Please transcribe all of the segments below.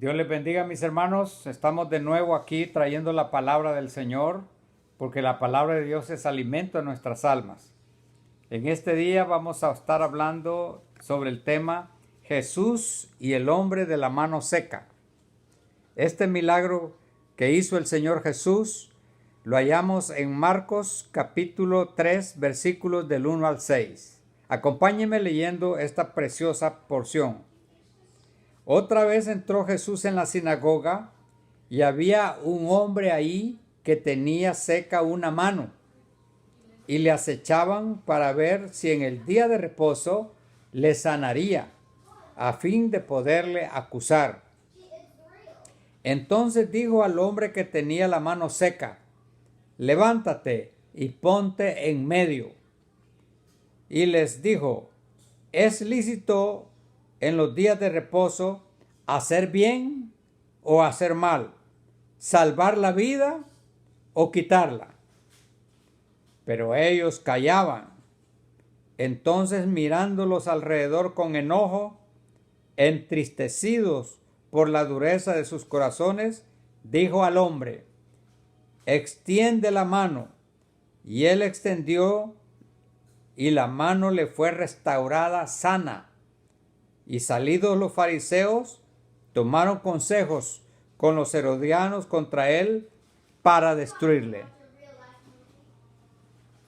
Dios les bendiga, mis hermanos. Estamos de nuevo aquí trayendo la palabra del Señor, porque la palabra de Dios es alimento de nuestras almas. En este día vamos a estar hablando sobre el tema Jesús y el hombre de la mano seca. Este milagro que hizo el Señor Jesús lo hallamos en Marcos capítulo 3, versículos del 1 al 6. Acompáñenme leyendo esta preciosa porción. Otra vez entró Jesús en la sinagoga y había un hombre ahí que tenía seca una mano, y le acechaban para ver si en el día de reposo le sanaría, a fin de poderle acusar. Entonces dijo al hombre que tenía la mano seca: levántate y ponte en medio. Y les dijo: ¿es lícito en los días de reposo hacer bien o hacer mal, salvar la vida o quitarla? Pero ellos callaban. Entonces, mirándolos alrededor con enojo, entristecidos por la dureza de sus corazones, dijo al hombre: extiende la mano. Y él extendió, y la mano le fue restaurada sana. Y salidos los fariseos, tomaron consejos con los herodianos contra él para destruirle.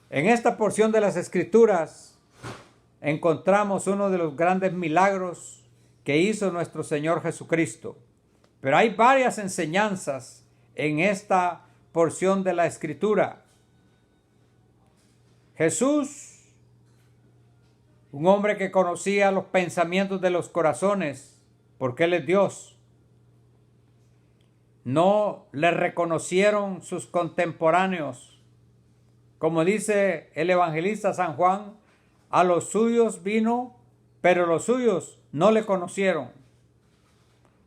En esta porción de las Escrituras encontramos uno de los grandes milagros que hizo nuestro Señor Jesucristo. Pero hay varias enseñanzas en esta porción de la Escritura. Jesús, un hombre que conocía los pensamientos de los corazones, porque Él es Dios, no le reconocieron sus contemporáneos. Como dice el evangelista San Juan, a los suyos vino, pero los suyos no le conocieron.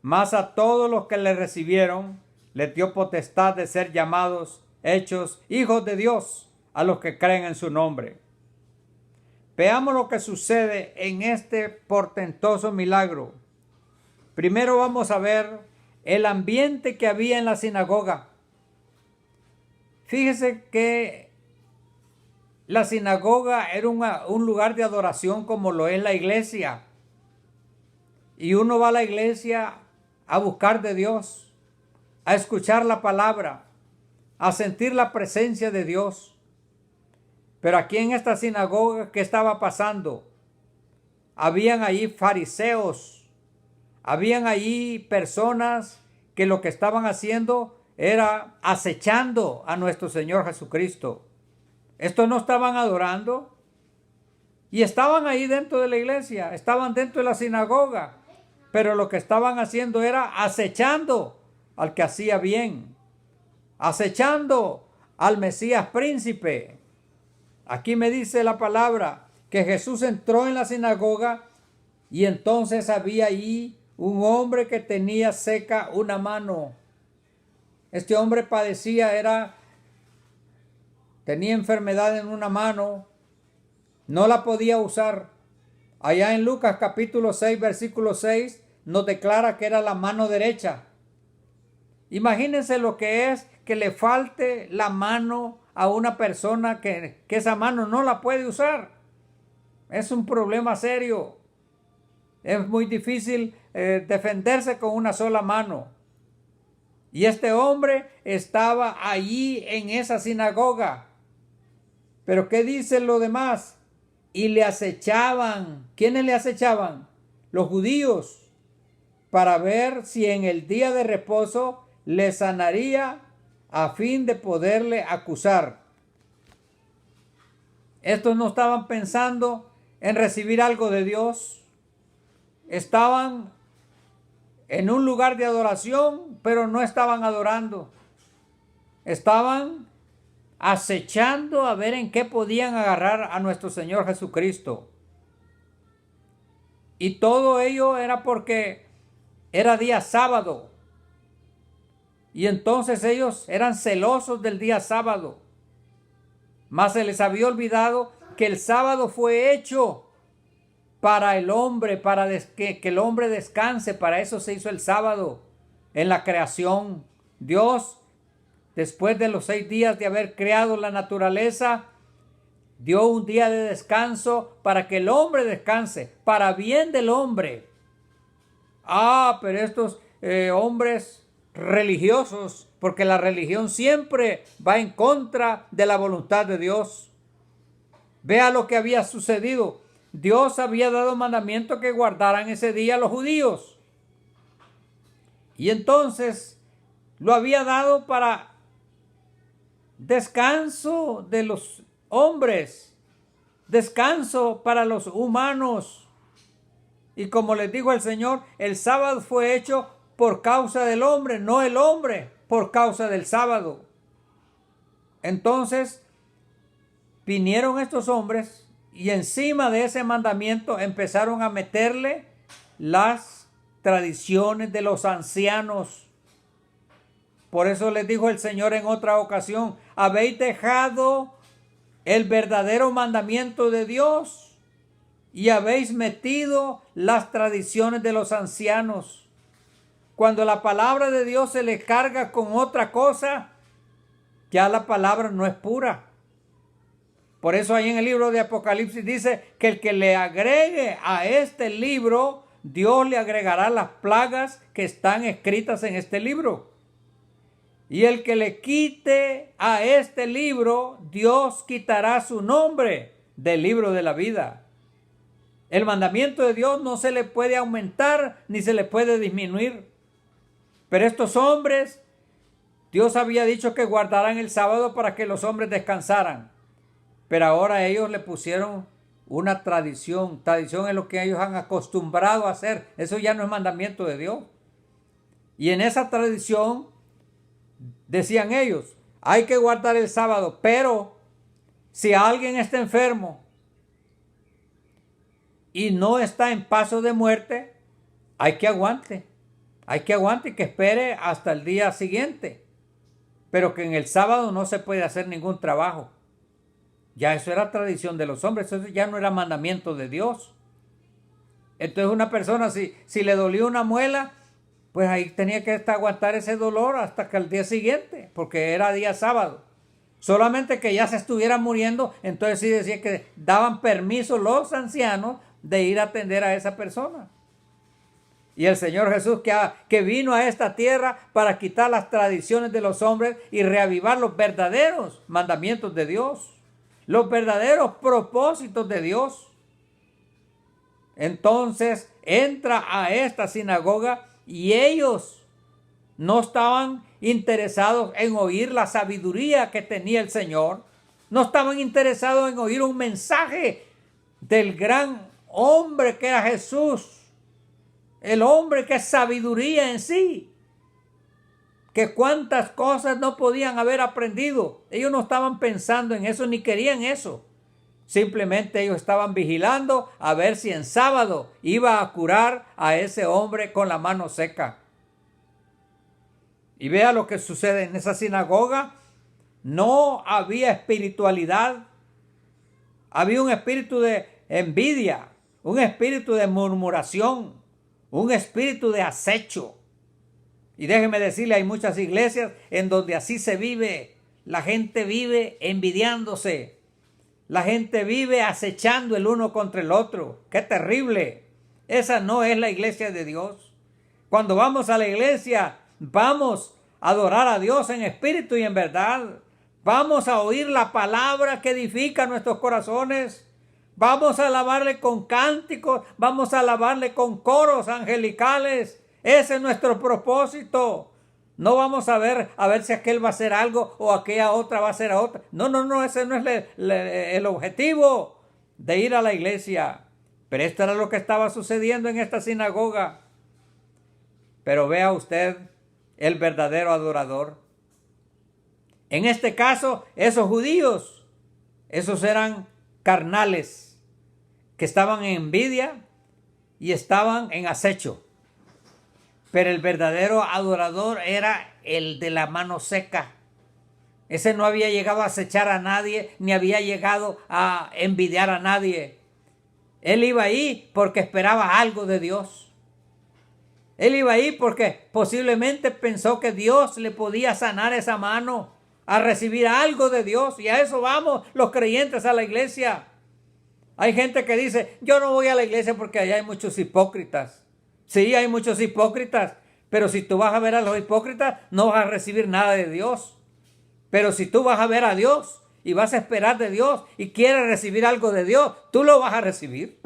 Mas a todos los que le recibieron, les dio potestad de ser llamados, hechos hijos de Dios, a los que creen en su nombre. Veamos lo que sucede en este portentoso milagro. Primero vamos a ver el ambiente que había en la sinagoga. Fíjese que la sinagoga era un lugar de adoración como lo es la iglesia. Y uno va a la iglesia a buscar de Dios, a escuchar la palabra, a sentir la presencia de Dios. Pero aquí en esta sinagoga, ¿qué estaba pasando? Habían allí fariseos, habían allí personas que lo que estaban haciendo era acechando a nuestro Señor Jesucristo. Estos no estaban adorando y estaban ahí dentro de la iglesia, estaban dentro de la sinagoga, pero lo que estaban haciendo era acechando al que hacía bien, acechando al Mesías príncipe. Aquí me dice la palabra que Jesús entró en la sinagoga y entonces había allí un hombre que tenía seca una mano. Este hombre tenía enfermedad en una mano, no la podía usar. Allá en Lucas capítulo 6, versículo 6, nos declara que era la mano derecha. Imagínense lo que es que le falte la mano a una persona que esa mano no la puede usar. Es un problema serio. Es muy difícil defenderse con una sola mano. Y este hombre estaba allí en esa sinagoga. Pero ¿qué dice lo demás? Y le acechaban. ¿Quiénes le acechaban? Los judíos, para ver si en el día de reposo le sanaría, a fin de poderle acusar. Estos no estaban pensando en recibir algo de Dios. Estaban en un lugar de adoración, pero no estaban adorando. Estaban acechando a ver en qué podían agarrar a nuestro Señor Jesucristo. Y todo ello era porque era día sábado. Y entonces ellos eran celosos del día sábado. Mas se les había olvidado que el sábado fue hecho para el hombre, para que el hombre descanse. Para eso se hizo el sábado. en la creación. Dios, después de los 6 días de haber creado la naturaleza, dio un día de descanso para que el hombre descanse, para bien del hombre. Pero estos hombres religiosos, porque la religión siempre va en contra de la voluntad de Dios. Vea lo que había sucedido. Dios había dado mandamiento que guardaran ese día los judíos. Y entonces lo había dado para descanso de los hombres, descanso para los humanos. Y como les dijo el Señor, el sábado fue hecho por causa del hombre, no el hombre por causa del sábado. Entonces vinieron estos hombres y encima de ese mandamiento empezaron a meterle las tradiciones de los ancianos. Por eso les dijo el Señor en otra ocasión: habéis dejado el verdadero mandamiento de Dios y habéis metido las tradiciones de los ancianos. Cuando la palabra de Dios se le carga con otra cosa, ya la palabra no es pura. Por eso ahí en el libro de Apocalipsis dice que el que le agregue a este libro, Dios le agregará las plagas que están escritas en este libro. Y el que le quite a este libro, Dios quitará su nombre del libro de la vida. El mandamiento de Dios no se le puede aumentar ni se le puede disminuir. Pero estos hombres, Dios había dicho que guardaran el sábado para que los hombres descansaran. Pero ahora ellos le pusieron una tradición. Tradición es lo que ellos han acostumbrado a hacer. Eso ya no es mandamiento de Dios. Y en esa tradición decían ellos: hay que guardar el sábado, pero si alguien está enfermo y no está en paso de muerte, hay que aguante y que espere hasta el día siguiente. Pero que en el sábado no se puede hacer ningún trabajo. Ya eso era tradición de los hombres, eso ya no era mandamiento de Dios. Entonces una persona, si le dolió una muela, pues ahí tenía que aguantar ese dolor hasta que el día siguiente, porque era día sábado. Solamente que ya se estuviera muriendo, entonces sí decía que daban permiso los ancianos de ir a atender a esa persona. Y el Señor Jesús que vino a esta tierra para quitar las tradiciones de los hombres y reavivar los verdaderos mandamientos de Dios, los verdaderos propósitos de Dios. Entonces entra a esta sinagoga y ellos no estaban interesados en oír la sabiduría que tenía el Señor. No estaban interesados en oír un mensaje del gran hombre que era Jesús. El hombre que es sabiduría en sí. Que cuántas cosas no podían haber aprendido. Ellos no estaban pensando en eso ni querían eso. Simplemente ellos estaban vigilando a ver si en sábado iba a curar a ese hombre con la mano seca. Y vea lo que sucede en esa sinagoga. No había espiritualidad. Había un espíritu de envidia, un espíritu de murmuración, un espíritu de acecho. Y déjeme decirle, hay muchas iglesias en donde así se vive. La gente vive envidiándose. La gente vive acechando el uno contra el otro. ¡Qué terrible! Esa no es la iglesia de Dios. Cuando vamos a la iglesia, vamos a adorar a Dios en espíritu y en verdad. Vamos a oír la palabra que edifica nuestros corazones. Vamos a alabarle con cánticos. Vamos a alabarle con coros angelicales. Ese es nuestro propósito. No vamos a ver si aquel va a hacer algo o aquella otra va a hacer a otra. No, ese no es el objetivo de ir a la iglesia. Pero esto era lo que estaba sucediendo en esta sinagoga. Pero vea usted el verdadero adorador. En este caso, esos judíos, esos eran carnales que estaban en envidia y estaban en acecho. Pero el verdadero adorador era el de la mano seca. Ese no había llegado a acechar a nadie, ni había llegado a envidiar a nadie. Él iba ahí porque esperaba algo de Dios. Él iba ahí porque posiblemente pensó que Dios le podía sanar esa mano, a recibir algo de Dios. Y a eso vamos los creyentes a la iglesia. Hay gente que dice, yo no voy a la iglesia porque allá hay muchos hipócritas. Sí, hay muchos hipócritas, pero si tú vas a ver a los hipócritas, no vas a recibir nada de Dios. Pero si tú vas a ver a Dios y vas a esperar de Dios y quieres recibir algo de Dios, tú lo vas a recibir.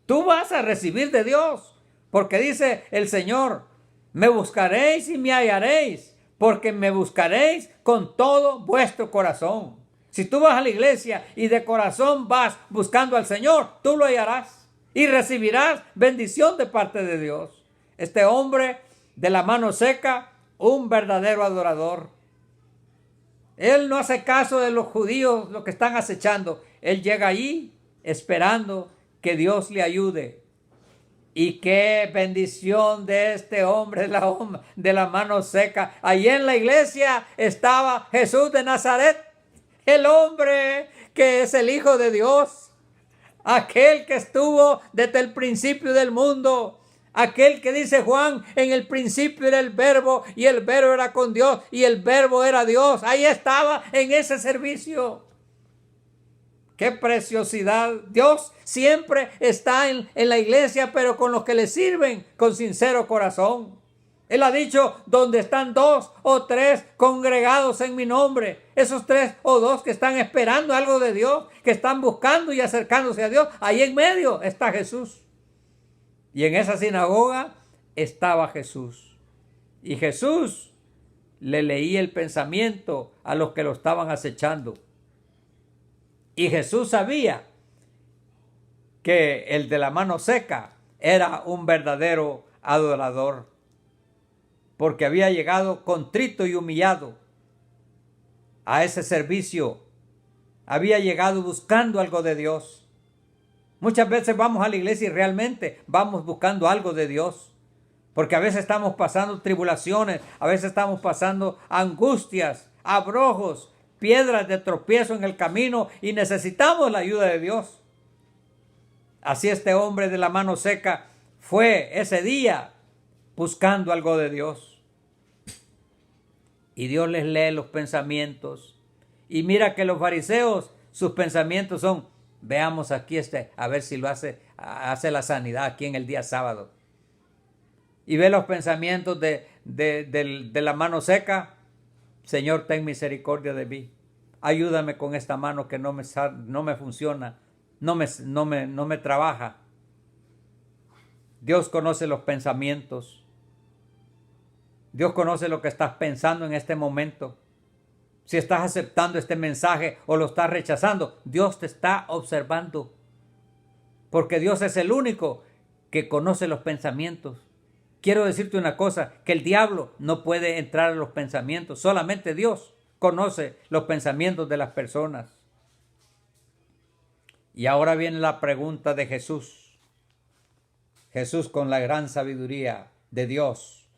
Tú vas a recibir de Dios. Porque dice el Señor, me buscaréis y me hallaréis, porque me buscaréis con todo vuestro corazón. Si tú vas a la iglesia y de corazón vas buscando al Señor, tú lo hallarás y recibirás bendición de parte de Dios. Este hombre de la mano seca, un verdadero adorador. Él no hace caso de los judíos, los que están acechando. Él llega allí esperando que Dios le ayude. Y qué bendición de este hombre de la mano seca. Allí en la iglesia estaba Jesús de Nazaret, el hombre que es el Hijo de Dios, aquel que estuvo desde el principio del mundo, aquel que dice Juan, en el principio era el verbo y el verbo era con Dios y el verbo era Dios. Ahí estaba en ese servicio. ¡Qué preciosidad! Dios siempre está en la iglesia, pero con los que le sirven con sincero corazón. Él ha dicho, donde están 2 o 3 congregados en mi nombre, esos 3 o 2 que están esperando algo de Dios, que están buscando y acercándose a Dios, ahí en medio está Jesús. Y en esa sinagoga estaba Jesús. Y Jesús le leía el pensamiento a los que lo estaban acechando. Y Jesús sabía que el de la mano seca era un verdadero adorador, porque había llegado contrito y humillado a ese servicio. Había llegado buscando algo de Dios. Muchas veces vamos a la iglesia y realmente vamos buscando algo de Dios, porque a veces estamos pasando tribulaciones, a veces estamos pasando angustias, abrojos, piedras de tropiezo en el camino y necesitamos la ayuda de Dios. Así este hombre de la mano seca fue ese día buscando algo de Dios. Y Dios les lee los pensamientos. Y mira que los fariseos, sus pensamientos son, veamos aquí a ver si lo hace la sanidad aquí en el día sábado. Y ve los pensamientos de la mano seca. Señor, ten misericordia de mí. Ayúdame con esta mano que no me funciona, no me trabaja. Dios conoce los pensamientos. Dios conoce lo que estás pensando en este momento. Si estás aceptando este mensaje o lo estás rechazando, Dios te está observando. Porque Dios es el único que conoce los pensamientos. Quiero decirte una cosa, que el diablo no puede entrar a los pensamientos. Solamente Dios conoce los pensamientos de las personas. Y ahora viene la pregunta de Jesús. Jesús con la gran sabiduría de Dios.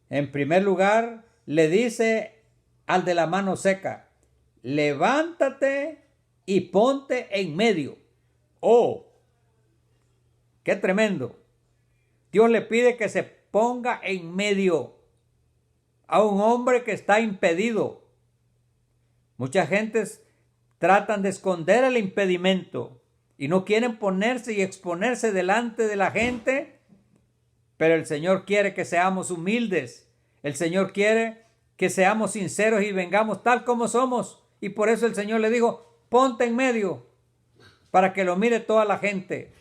En primer lugar, le dice al de la mano seca, levántate y ponte en medio. ¡Oh! ¡Qué tremendo! Dios le pide que se ponga en medio a un hombre que está impedido. Muchas gentes tratan de esconder el impedimento y no quieren ponerse y exponerse delante de la gente, pero el Señor quiere que seamos humildes. El Señor quiere que seamos sinceros y vengamos tal como somos. Y por eso el Señor le dijo, ponte en medio para que lo mire toda la gente.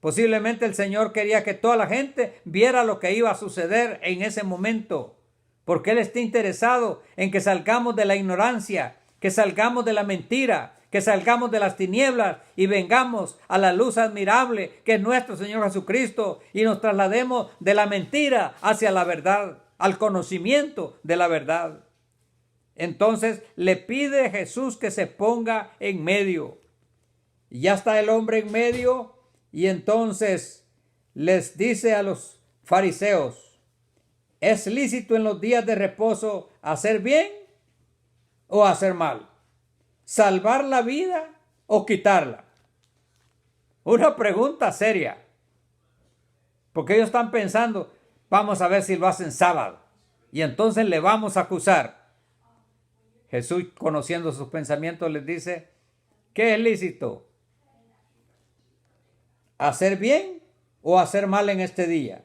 Posiblemente el Señor quería que toda la gente viera lo que iba a suceder en ese momento, porque Él está interesado en que salgamos de la ignorancia, que salgamos de la mentira, que salgamos de las tinieblas y vengamos a la luz admirable que es nuestro Señor Jesucristo y nos traslademos de la mentira hacia la verdad, al conocimiento de la verdad. Entonces le pide Jesús que se ponga en medio. Y ya está el hombre en medio. Y entonces les dice a los fariseos, ¿es lícito en los días de reposo hacer bien o hacer mal? ¿Salvar la vida o quitarla? Una pregunta seria. Porque ellos están pensando, vamos a ver si lo hacen sábado. Y entonces le vamos a acusar. Jesús, conociendo sus pensamientos, les dice, ¿qué es lícito? ¿Hacer bien o hacer mal en este día?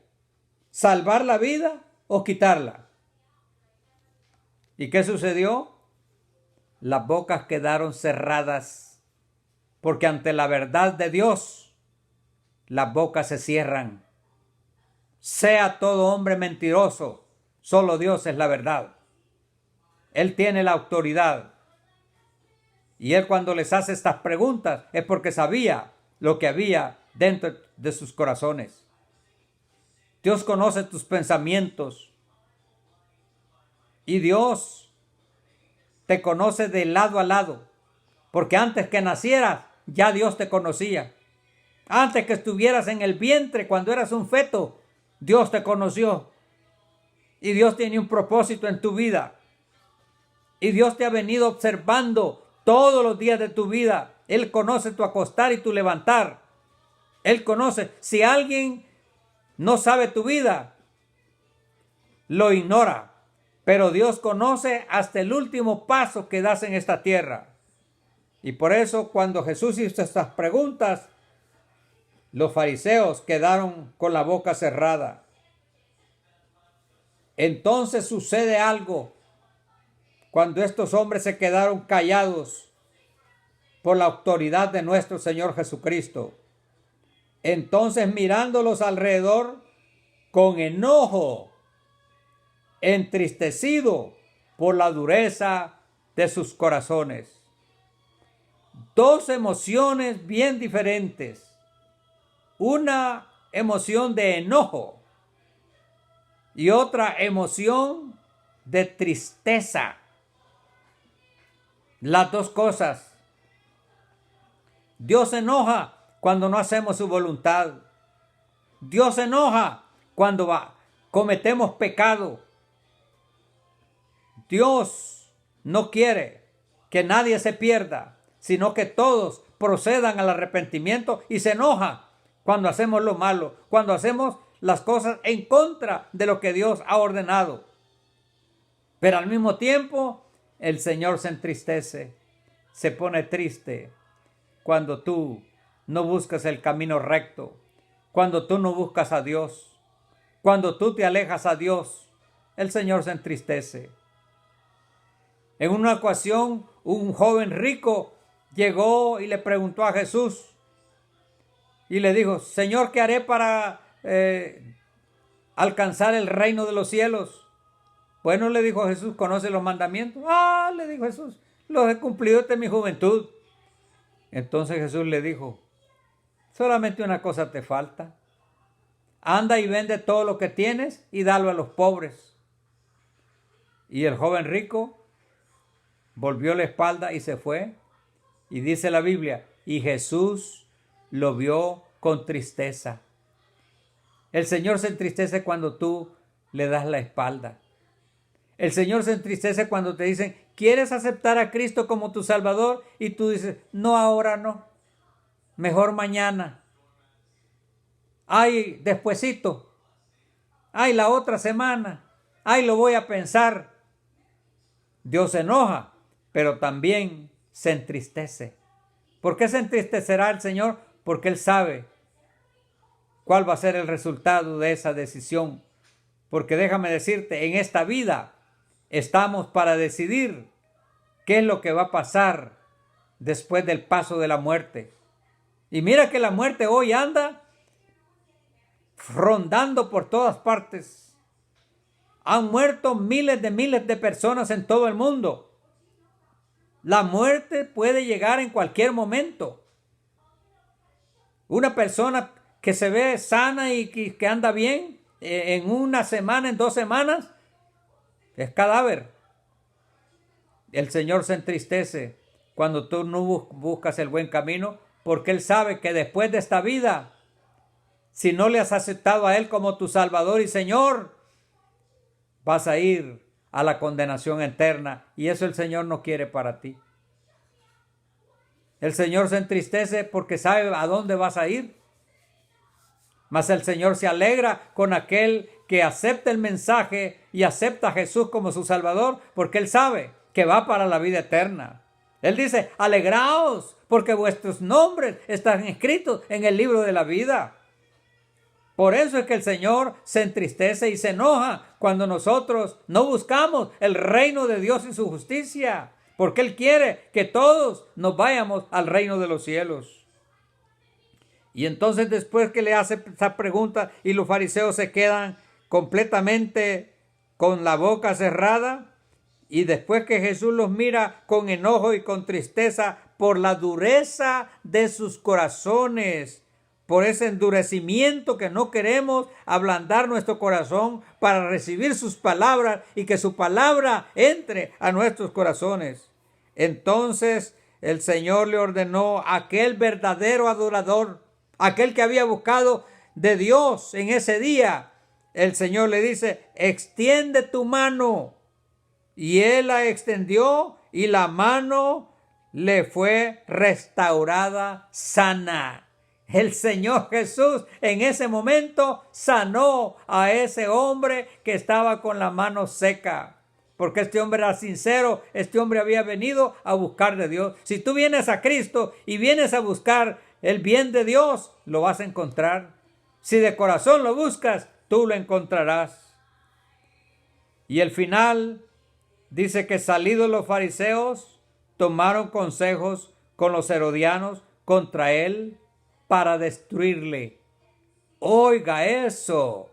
¿Salvar la vida o quitarla? ¿Y qué sucedió? Las bocas quedaron cerradas, porque ante la verdad de Dios, las bocas se cierran. Sea todo hombre mentiroso, solo Dios es la verdad. Él tiene la autoridad. Y Él, cuando les hace estas preguntas, es porque sabía lo que había dentro de sus corazones. Dios conoce tus pensamientos. Y Dios te conoce de lado a lado. Porque antes que nacieras, ya Dios te conocía. Antes que estuvieras en el vientre, cuando eras un feto, Dios te conoció. Y Dios tiene un propósito en tu vida. Y Dios te ha venido observando todos los días de tu vida. Él conoce tu acostar y tu levantar. Él conoce. Si alguien no sabe tu vida, lo ignora. Pero Dios conoce hasta el último paso que das en esta tierra. Y por eso, cuando Jesús hizo estas preguntas, los fariseos quedaron con la boca cerrada. Entonces sucede algo cuando estos hombres se quedaron callados por la autoridad de nuestro Señor Jesucristo. Entonces, mirándolos alrededor con enojo, entristecido por la dureza de sus corazones. Dos emociones bien diferentes. Una emoción de enojo y otra emoción de tristeza. Las dos cosas. Dios se enoja cuando no hacemos su voluntad. Dios se enoja cuando cometemos pecado. Dios no quiere que nadie se pierda, sino que todos procedan al arrepentimiento, y se enoja cuando hacemos lo malo, cuando hacemos las cosas en contra de lo que Dios ha ordenado. Pero al mismo tiempo, el Señor se entristece, se pone triste cuando tú no buscas el camino recto, cuando tú no buscas a Dios, cuando tú te alejas a Dios, el Señor se entristece. En una ocasión, un joven rico llegó y le preguntó a Jesús y le dijo, Señor, ¿qué haré para alcanzar el reino de los cielos? Bueno, le dijo Jesús, ¿conoce los mandamientos? Le dijo Jesús, los he cumplido desde mi juventud. Entonces Jesús le dijo, solamente una cosa te falta. Anda y vende todo lo que tienes y dalo a los pobres. Y el joven rico volvió la espalda y se fue. Y dice la Biblia, y Jesús lo vio con tristeza. El Señor se entristece cuando tú le das la espalda. El Señor se entristece cuando te dicen, ¿quieres aceptar a Cristo como tu Salvador? Y tú dices, no, ahora no. Mejor mañana. Ay, despuesito. Ay, la otra semana. Ay, lo voy a pensar. Dios se enoja, pero también se entristece. ¿Por qué se entristecerá el Señor? Porque Él sabe cuál va a ser el resultado de esa decisión. Porque déjame decirte, en esta vida estamos para decidir qué es lo que va a pasar después del paso de la muerte. Y mira que la muerte hoy anda rondando por todas partes. Han muerto miles de personas en todo el mundo. La muerte puede llegar en cualquier momento. Una persona que se ve sana y que anda bien, en una semana, en 2 semanas, es cadáver. El Señor se entristece cuando tú no buscas el buen camino, porque Él sabe que después de esta vida, si no le has aceptado a Él como tu Salvador y Señor, vas a ir a la condenación eterna, y eso el Señor no quiere para ti. El Señor se entristece porque sabe a dónde vas a ir. Mas el Señor se alegra con aquel que acepta el mensaje y acepta a Jesús como su Salvador, porque Él sabe que va para la vida eterna. Él dice, alegraos, porque vuestros nombres están escritos en el libro de la vida. Por eso es que el Señor se entristece y se enoja cuando nosotros no buscamos el reino de Dios y su justicia, porque Él quiere que todos nos vayamos al reino de los cielos. Y entonces después que le hace esa pregunta y los fariseos se quedan completamente con la boca cerrada, y después que Jesús los mira con enojo y con tristeza por la dureza de sus corazones, por ese endurecimiento que no queremos ablandar nuestro corazón para recibir sus palabras y que su palabra entre a nuestros corazones. Entonces el Señor le ordenó a aquel verdadero adorador, aquel que había buscado de Dios en ese día, el Señor le dice, extiende tu mano. Y él la extendió y la mano le fue restaurada sana. El Señor Jesús en ese momento sanó a ese hombre que estaba con la mano seca. Porque este hombre era sincero, este hombre había venido a buscar de Dios. Si tú vienes a Cristo y vienes a buscar el bien de Dios, lo vas a encontrar. Si de corazón lo buscas, tú lo encontrarás. Y el final dice que salidos los fariseos, tomaron consejos con los herodianos contra él para destruirle. Oiga eso,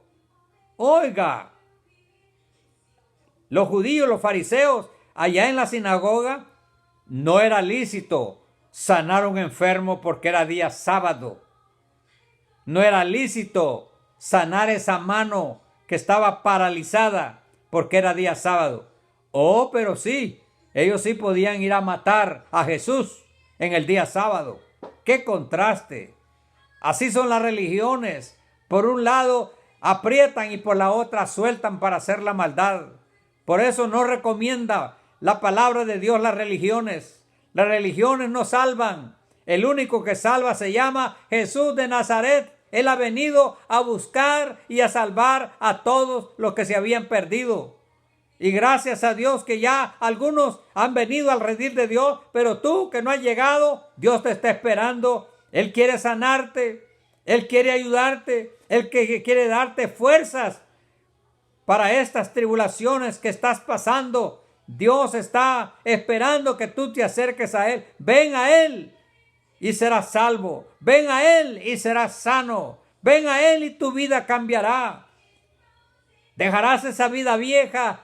oiga. Los judíos, los fariseos, allá en la sinagoga, no era lícito sanar a un enfermo porque era día sábado. No era lícito sanar esa mano que estaba paralizada porque era día sábado. Oh, pero sí, ellos sí podían ir a matar a Jesús en el día sábado. ¡Qué contraste! Así son las religiones. Por un lado aprietan y por la otra sueltan para hacer la maldad. Por eso no recomienda la palabra de Dios las religiones. Las religiones no salvan. El único que salva se llama Jesús de Nazaret. Él ha venido a buscar y a salvar a todos los que se habían perdido. Y gracias a Dios que ya algunos han venido al redil de Dios, pero tú que no has llegado, Dios te está esperando. Él quiere sanarte, Él quiere ayudarte, Él quiere darte fuerzas para estas tribulaciones que estás pasando. Dios está esperando que tú te acerques a Él. Ven a Él y serás salvo. Ven a Él y serás sano. Ven a Él y tu vida cambiará. Dejarás esa vida vieja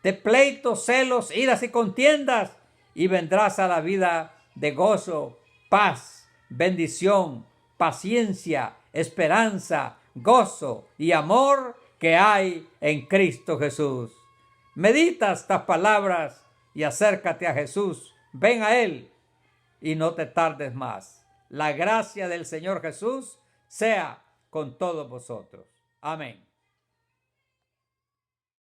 de pleitos, celos, iras y contiendas y vendrás a la vida de gozo, paz, bendición, paciencia, esperanza, gozo y amor que hay en Cristo Jesús. Medita estas palabras y acércate a Jesús. Ven a Él y no te tardes más. La gracia del Señor Jesús sea con todos vosotros. Amén.